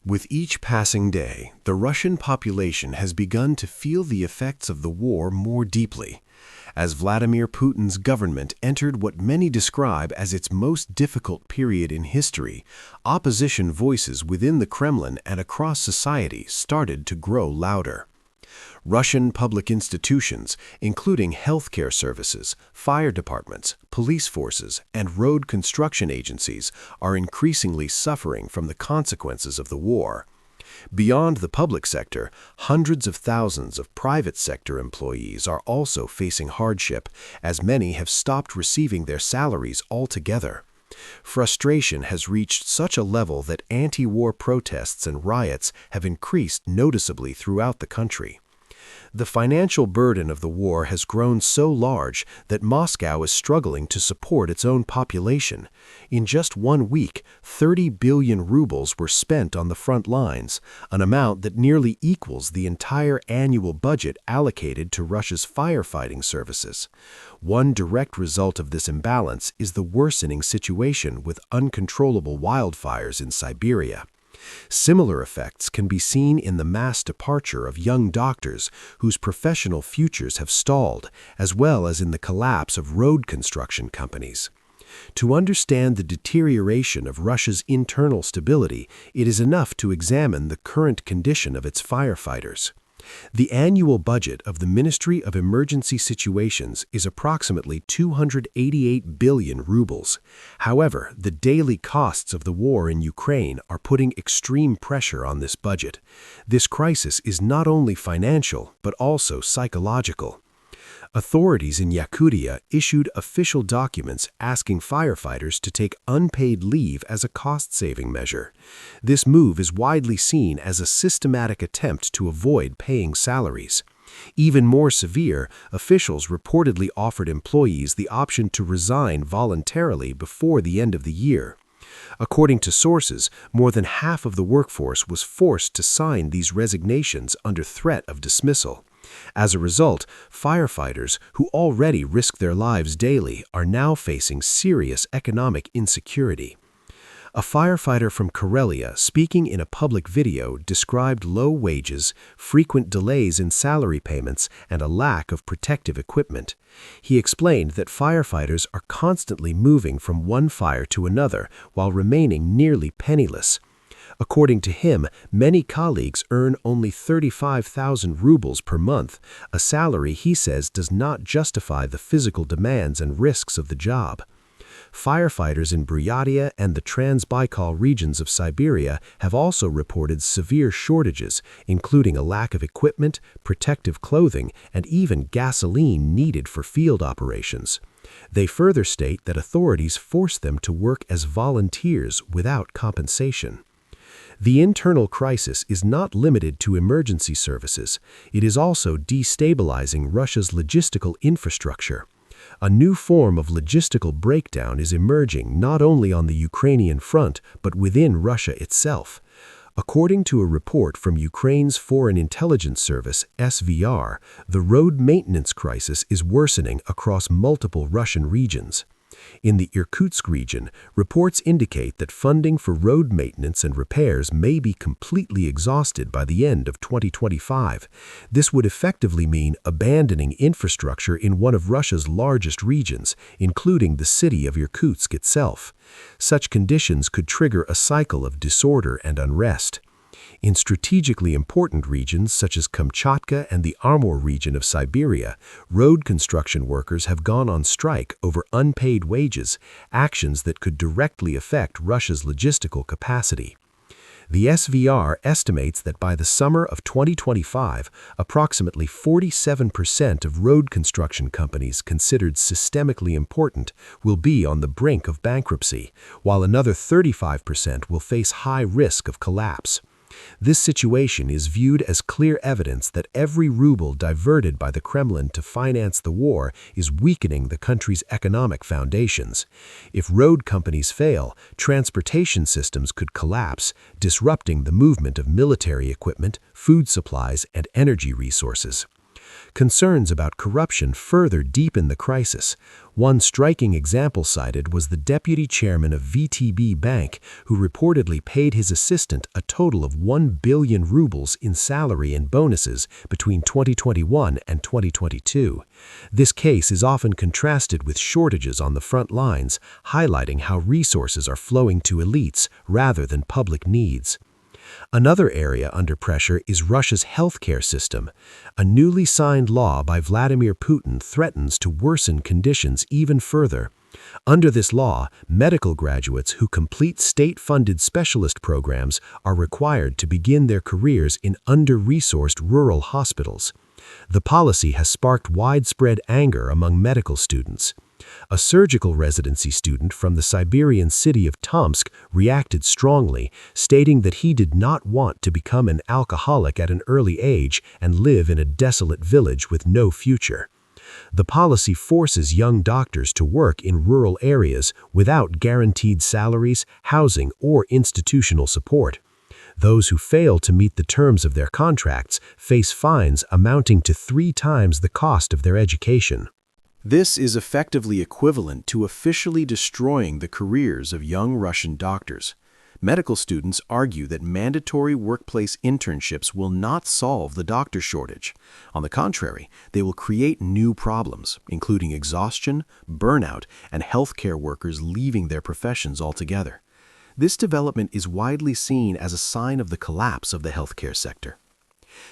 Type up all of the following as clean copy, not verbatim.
With each passing day, the Russian population has begun to feel the effects of the war more deeply. As Vladimir Putin's government entered what many describe as its most difficult period in history, opposition voices within the Kremlin and across society started to grow louder. Russian public institutions, including healthcare services, fire departments, police forces, and road construction agencies, are increasingly suffering from the consequences of the war. Beyond the public sector, hundreds of thousands of private sector employees are also facing hardship, as many have stopped receiving their salaries altogether. Frustration has reached such a level that anti-war protests and riots have increased noticeably throughout the country. The financial burden of the war has grown so large that Moscow is struggling to support its own population. In just 1 week, 30 billion rubles were spent on the front lines, an amount that nearly equals the entire annual budget allocated to Russia's firefighting services. One direct result of this imbalance is the worsening situation with uncontrollable wildfires in Siberia. Similar effects can be seen in the mass departure of young doctors whose professional futures have stalled, as well as in the collapse of road construction companies. To understand the deterioration of Russia's internal stability, it is enough to examine the current condition of its firefighters. The annual budget of the Ministry of Emergency Situations is approximately 288 billion rubles. However, the daily costs of the war in Ukraine are putting extreme pressure on this budget. This crisis is not only financial, but also psychological. Authorities in Yakutia issued official documents asking firefighters to take unpaid leave as a cost-saving measure. This move is widely seen as a systematic attempt to avoid paying salaries. Even more severe, officials reportedly offered employees the option to resign voluntarily before the end of the year. According to sources, more than half of the workforce was forced to sign these resignations under threat of dismissal. As a result, firefighters who already risk their lives daily are now facing serious economic insecurity. A firefighter from Carélie, speaking in a public video, described low wages, frequent delays in salary payments, and a lack of protective equipment. He explained that firefighters are constantly moving from one fire to another while remaining nearly penniless. According to him, many colleagues earn only 35,000 rubles per month, a salary he says does not justify the physical demands and risks of the job. Firefighters in Buryatia and the Trans-Baikal regions of Siberia have also reported severe shortages, including a lack of equipment, protective clothing, and even gasoline needed for field operations. They further state that authorities force them to work as volunteers without compensation. The internal crisis is not limited to emergency services. It is also destabilizing Russia's logistical infrastructure. A new form of logistical breakdown is emerging not only on the Ukrainian front, but within Russia itself. According to a report from Ukraine's Foreign Intelligence Service, SVR, the road maintenance crisis is worsening across multiple Russian regions. In the Irkutsk region, reports indicate that funding for road maintenance and repairs may be completely exhausted by the end of 2025. This would effectively mean abandoning infrastructure in one of Russia's largest regions, including the city of Irkutsk itself. Such conditions could trigger a cycle of disorder and unrest. In strategically important regions such as Kamchatka and the Amur region of Siberia, road construction workers have gone on strike over unpaid wages, actions that could directly affect Russia's logistical capacity. The SVR estimates that by the summer of 2025, approximately 47% of road construction companies considered systemically important will be on the brink of bankruptcy, while another 35% will face high risk of collapse. This situation is viewed as clear evidence that every ruble diverted by the Kremlin to finance the war is weakening the country's economic foundations. If road companies fail, transportation systems could collapse, disrupting the movement of military equipment, food supplies, and energy resources. Concerns about corruption further deepen the crisis. One striking example cited was the deputy chairman of VTB Bank, who reportedly paid his assistant a total of 1 billion rubles in salary and bonuses between 2021 and 2022. This case is often contrasted with shortages on the front lines, highlighting how resources are flowing to elites rather than public needs. Another area under pressure is Russia's healthcare system. A newly signed law by Vladimir Putin threatens to worsen conditions even further. Under this law, medical graduates who complete state-funded specialist programs are required to begin their careers in under-resourced rural hospitals. The policy has sparked widespread anger among medical students. A surgical residency student from the Siberian city of Tomsk reacted strongly, stating that he did not want to become an alcoholic at an early age and live in a desolate village with no future. The policy forces young doctors to work in rural areas without guaranteed salaries, housing, or institutional support. Those who fail to meet the terms of their contracts face fines amounting to 3 times the cost of their education. This is effectively equivalent to officially destroying the careers of young Russian doctors. Medical students argue that mandatory workplace internships will not solve the doctor shortage. On the contrary, they will create new problems, including exhaustion, burnout, and healthcare workers leaving their professions altogether. This development is widely seen as a sign of the collapse of the healthcare sector.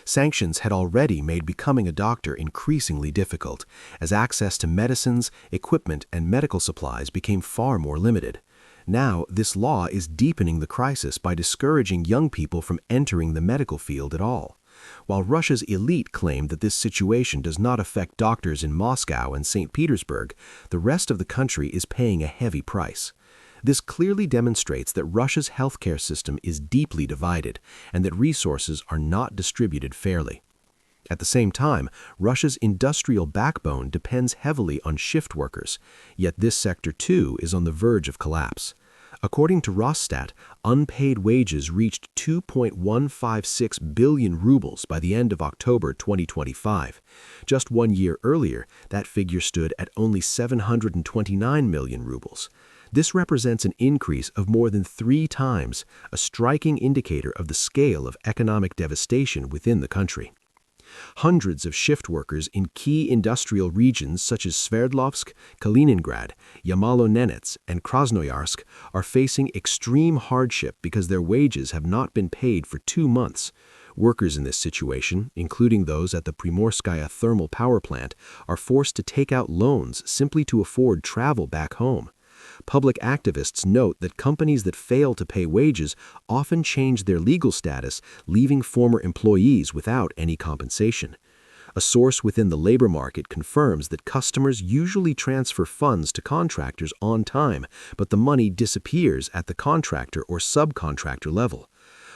Sanctions had already made becoming a doctor increasingly difficult, as access to medicines, equipment, and medical supplies became far more limited. Now, this law is deepening the crisis by discouraging young people from entering the medical field at all. While Russia's elite claim that this situation does not affect doctors in Moscow and St. Petersburg, the rest of the country is paying a heavy price. This clearly demonstrates that Russia's healthcare system is deeply divided and that resources are not distributed fairly. At the same time, Russia's industrial backbone depends heavily on shift workers, yet this sector too is on the verge of collapse. According to Rosstat, unpaid wages reached 2.156 billion rubles by the end of October 2025. Just 1 year earlier, that figure stood at only 729 million rubles. This represents an increase of more than 3 times, a striking indicator of the scale of economic devastation within the country. Hundreds of shift workers in key industrial regions such as Sverdlovsk, Kaliningrad, Yamalo-Nenets, and Krasnoyarsk are facing extreme hardship because their wages have not been paid for 2 months. Workers in this situation, including those at the Primorskaya thermal power plant, are forced to take out loans simply to afford travel back home. Public activists note that companies that fail to pay wages often change their legal status, leaving former employees without any compensation. A source within the labor market confirms that customers usually transfer funds to contractors on time, but the money disappears at the contractor or subcontractor level.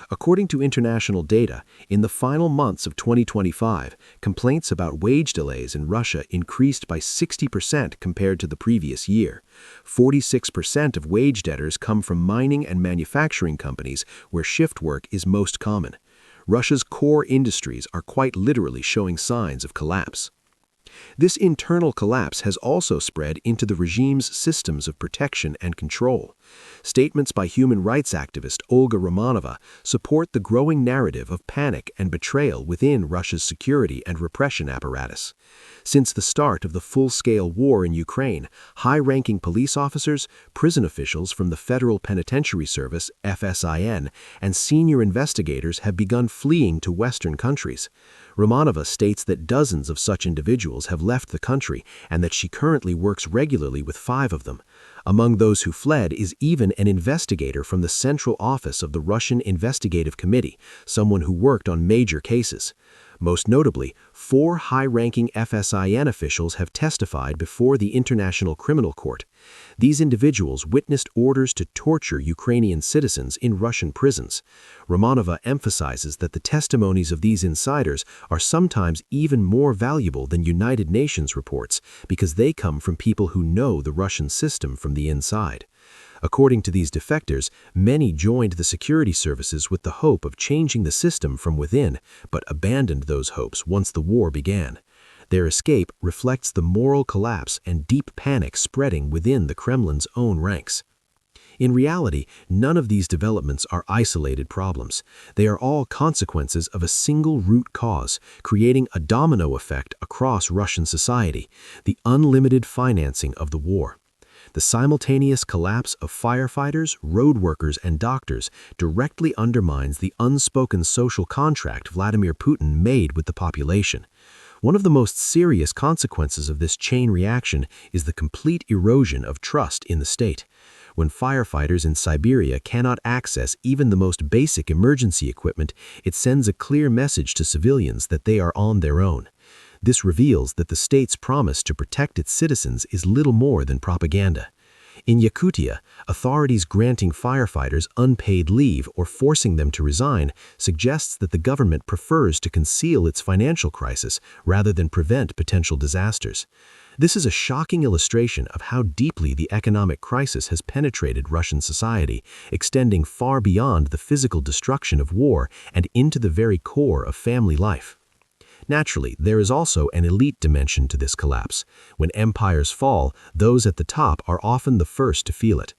According to international data, in the final months of 2025, complaints about wage delays in Russia increased by 60% compared to the previous year. 46% of wage debtors come from mining and manufacturing companies where shift work is most common. Russia's core industries are quite literally showing signs of collapse. This internal collapse has also spread into the regime's systems of protection and control. Statements by human rights activist Olga Romanova support the growing narrative of panic and betrayal within Russia's security and repression apparatus. Since the start of the full-scale war in Ukraine, high-ranking police officers, prison officials from the Federal Penitentiary Service, FSIN, and senior investigators have begun fleeing to Western countries. Romanova states that dozens of such individuals have left the country and that she currently works regularly with 5 of them. Among those who fled is even an investigator from the Central Office of the Russian Investigative Committee, someone who worked on major cases. Most notably, 4 high-ranking FSIN officials have testified before the International Criminal Court. These individuals witnessed orders to torture Ukrainian citizens in Russian prisons. Romanova emphasizes that the testimonies of these insiders are sometimes even more valuable than United Nations reports because they come from people who know the Russian system from the inside. According to these defectors, many joined the security services with the hope of changing the system from within, but abandoned those hopes once the war began. Their escape reflects the moral collapse and deep panic spreading within the Kremlin's own ranks. In reality, none of these developments are isolated problems. They are all consequences of a single root cause, creating a domino effect across Russian society: the unlimited financing of the war. The simultaneous collapse of firefighters, road workers, and doctors directly undermines the unspoken social contract Vladimir Putin made with the population. One of the most serious consequences of this chain reaction is the complete erosion of trust in the state. When firefighters in Siberia cannot access even the most basic emergency equipment, it sends a clear message to civilians that they are on their own. This reveals that the state's promise to protect its citizens is little more than propaganda. In Yakutia, authorities granting firefighters unpaid leave or forcing them to resign suggests that the government prefers to conceal its financial crisis rather than prevent potential disasters. This is a shocking illustration of how deeply the economic crisis has penetrated Russian society, extending far beyond the physical destruction of war and into the very core of family life. Naturally, there is also an elite dimension to this collapse. When empires fall, those at the top are often the first to feel it.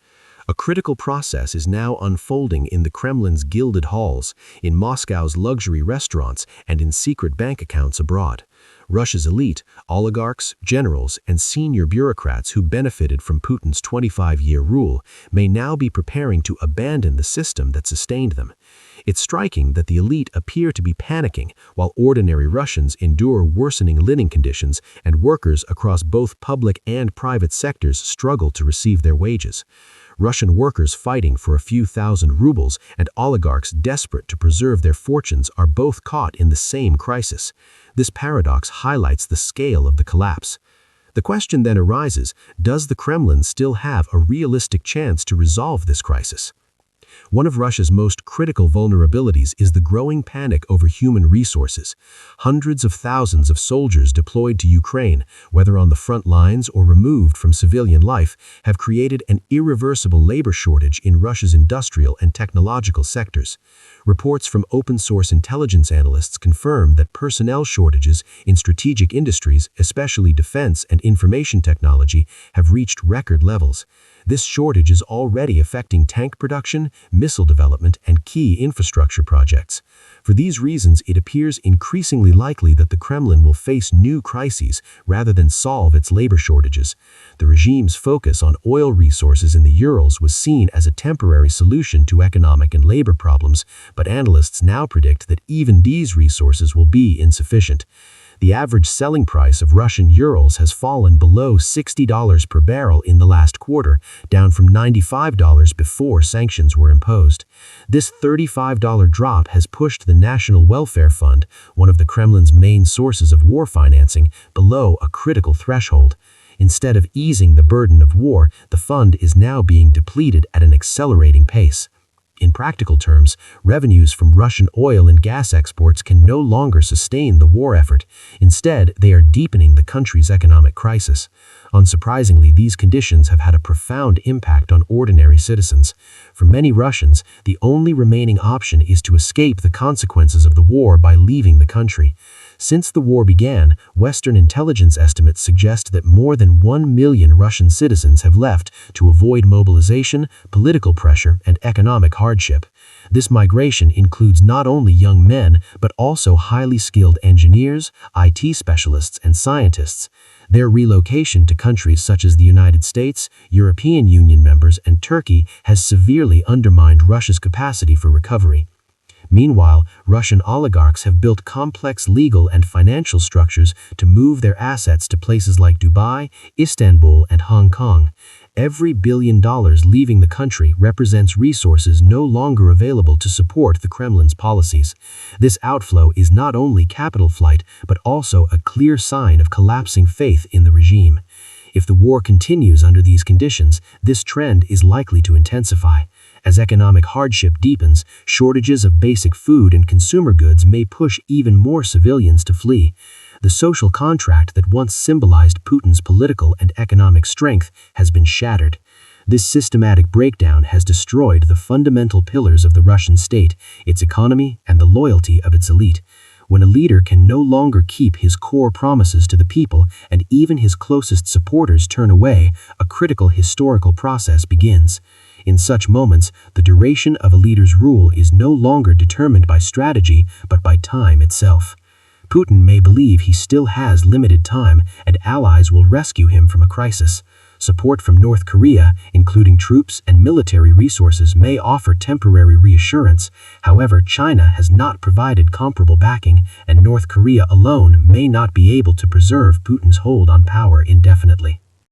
A critical process is now unfolding in the Kremlin's gilded halls, in Moscow's luxury restaurants, and in secret bank accounts abroad. Russia's elite, oligarchs, generals, and senior bureaucrats who benefited from Putin's 25-year rule may now be preparing to abandon the system that sustained them. It's striking that the elite appear to be panicking while ordinary Russians endure worsening living conditions and workers across both public and private sectors struggle to receive their wages. Russian workers fighting for a few thousand rubles and oligarchs desperate to preserve their fortunes are both caught in the same crisis. This paradox highlights the scale of the collapse. The question then arises, does the Kremlin still have a realistic chance to resolve this crisis? One of Russia's most critical vulnerabilities is the growing panic over human resources. Hundreds of thousands of soldiers deployed to Ukraine, whether on the front lines or removed from civilian life, have created an irreversible labor shortage in Russia's industrial and technological sectors. Reports from open-source intelligence analysts confirm that personnel shortages in strategic industries, especially defense and information technology, have reached record levels. This shortage is already affecting tank production, missile development, and key infrastructure projects. For these reasons, it appears increasingly likely that the Kremlin will face new crises rather than solve its labor shortages. The regime's focus on oil resources in the Urals was seen as a temporary solution to economic and labor problems, but analysts now predict that even these resources will be insufficient. The average selling price of Russian Urals has fallen below $60 per barrel in the last quarter, down from $95 before sanctions were imposed. This $35 drop has pushed the National Welfare Fund, one of the Kremlin's main sources of war financing, below a critical threshold. Instead of easing the burden of war, the fund is now being depleted at an accelerating pace. In practical terms, revenues from Russian oil and gas exports can no longer sustain the war effort. Instead, they are deepening the country's economic crisis. Unsurprisingly, these conditions have had a profound impact on ordinary citizens. For many Russians, the only remaining option is to escape the consequences of the war by leaving the country. Since the war began, Western intelligence estimates suggest that more than 1 million Russian citizens have left to avoid mobilization, political pressure, and economic hardship. This migration includes not only young men, but also highly skilled engineers, IT specialists, and scientists. Their relocation to countries such as the United States, European Union members, and Turkey has severely undermined Russia's capacity for recovery. Meanwhile, Russian oligarchs have built complex legal and financial structures to move their assets to places like Dubai, Istanbul, and Hong Kong. Every $1 billion leaving the country represents resources no longer available to support the Kremlin's policies. This outflow is not only capital flight, but also a clear sign of collapsing faith in the regime. If the war continues under these conditions, this trend is likely to intensify. As economic hardship deepens, shortages of basic food and consumer goods may push even more civilians to flee. The social contract that once symbolized Putin's political and economic strength has been shattered. This systematic breakdown has destroyed the fundamental pillars of the Russian state, its economy, and the loyalty of its elite. When a leader can no longer keep his core promises to the people and even his closest supporters turn away, a critical historical process begins. In such moments, the duration of a leader's rule is no longer determined by strategy but by time itself. Putin may believe he still has limited time and allies will rescue him from a crisis. Support from North Korea, including troops and military resources, may offer temporary reassurance. However, China has not provided comparable backing, and North Korea alone may not be able to preserve Putin's hold on power indefinitely.